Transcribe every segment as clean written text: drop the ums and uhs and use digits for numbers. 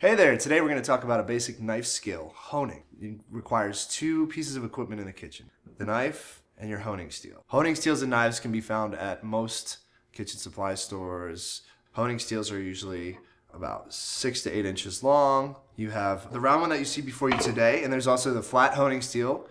Hey there, today we're going to talk about a basic knife skill, honing. It requires two pieces of equipment in the kitchen, the knife and your honing steel. Honing steels and knives can be found at most kitchen supply stores. Honing steels are usually about 6 to 8 inches long. You have the round one that you see before you today, and there's also the flat honing steel.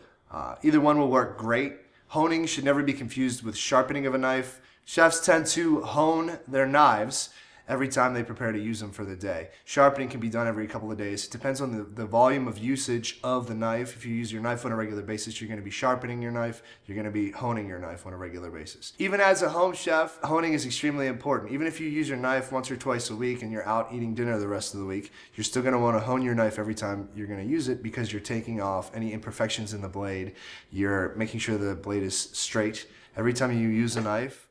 Either one will work great. Honing should never be confused with sharpening of a knife. Chefs tend to hone their knives every time they prepare to use them for the day. Sharpening can be done every couple of days. It depends on the volume of usage of the knife. If you use your knife on a regular basis, you're going to be sharpening your knife. You're going to be honing your knife on a regular basis. Even as a home chef, honing is extremely important. Even if you use your knife once or twice a week and you're out eating dinner the rest of the week, you're still going to want to hone your knife every time you're going to use it because you're taking off any imperfections in the blade. You're making sure the blade is straight. Every time you use a knife,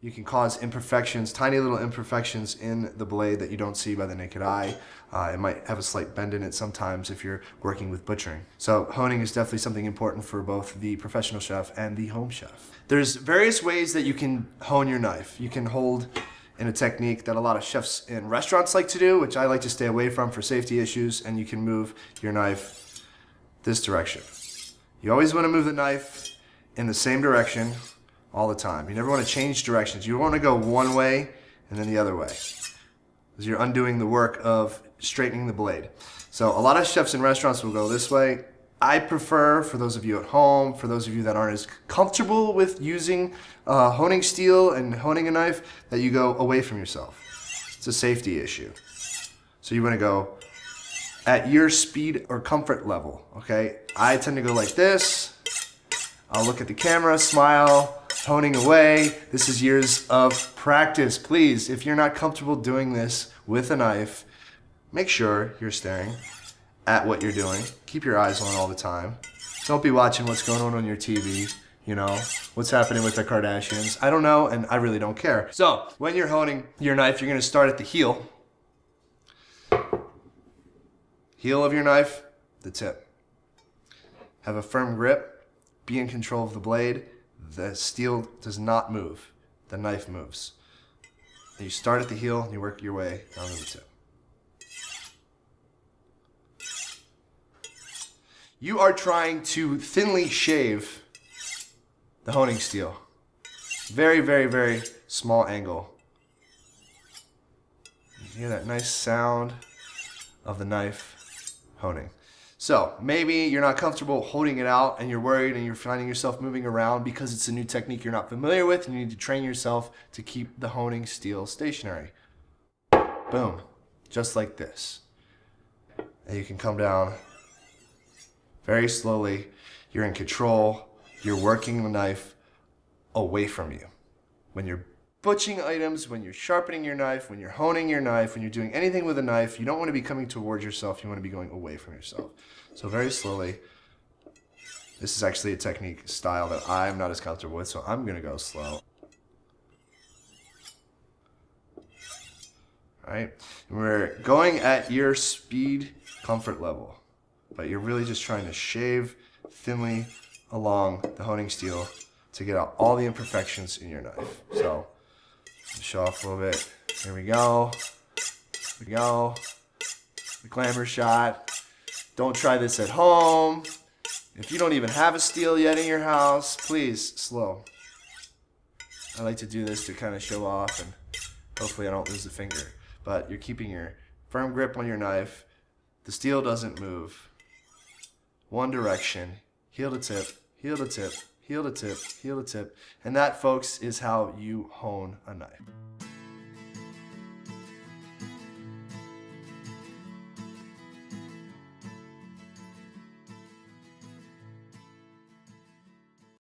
you can cause imperfections, tiny little imperfections in the blade that you don't see by the naked eye. It might have a slight bend in it sometimes if you're working with butchering. So honing is definitely something important for both the professional chef and the home chef. There's various ways that you can hone your knife. You can hold in a technique that a lot of chefs in restaurants like to do, which I like to stay away from for safety issues, and you can move your knife this direction. You always want to move the knife in the same direction all the time. You never want to change directions. You want to go one way and then the other way, because you're undoing the work of straightening the blade. So a lot of chefs in restaurants will go this way. I prefer, for those of you at home, for those of you that aren't as comfortable with using honing steel and honing a knife, that you go away from yourself. It's a safety issue. So you want to go at your speed or comfort level, okay? I tend to go like this. I'll look at the camera, smile, honing away. This is years of practice. Please, if you're not comfortable doing this with a knife, make sure you're staring at what you're doing. Keep your eyes on all the time. Don't be watching what's going on your TV, you know, what's happening with the Kardashians. I don't know, and I really don't care. So, when you're honing your knife, you're gonna start at the heel. Heel of your knife, the tip. Have a firm grip, be in control of the blade. The steel does not move, the knife moves. And you start at the heel and you work your way down to the tip. You are trying to thinly shave the honing steel. Very, very, very small angle. You hear that nice sound of the knife honing. So maybe you're not comfortable holding it out and you're worried and you're finding yourself moving around because it's a new technique you're not familiar with, and you need to train yourself to keep the honing steel stationary. Boom, just like this. And you can come down very slowly. You're in control. You're working the knife away from you. When you're butchering items, when you're sharpening your knife, when you're honing your knife, when you're doing anything with a knife, you don't want to be coming towards yourself. You want to be going away from yourself. So very slowly. This is actually a technique style that I'm not as comfortable with, so I'm going to go slow. All right? And we're going at your speed comfort level, but you're really just trying to shave thinly along the honing steel to get out all the imperfections in your knife. So show off a little bit. Here we go. Here we go. The glamour shot. Don't try this at home. If you don't even have a steel yet in your house, please, slow. I like to do this to kind of show off, and hopefully I don't lose the finger. But you're keeping your firm grip on your knife. The steel doesn't move. One direction. Heel to tip, heel to tip, heel to tip, heel to tip. And that, folks, is how you hone a knife.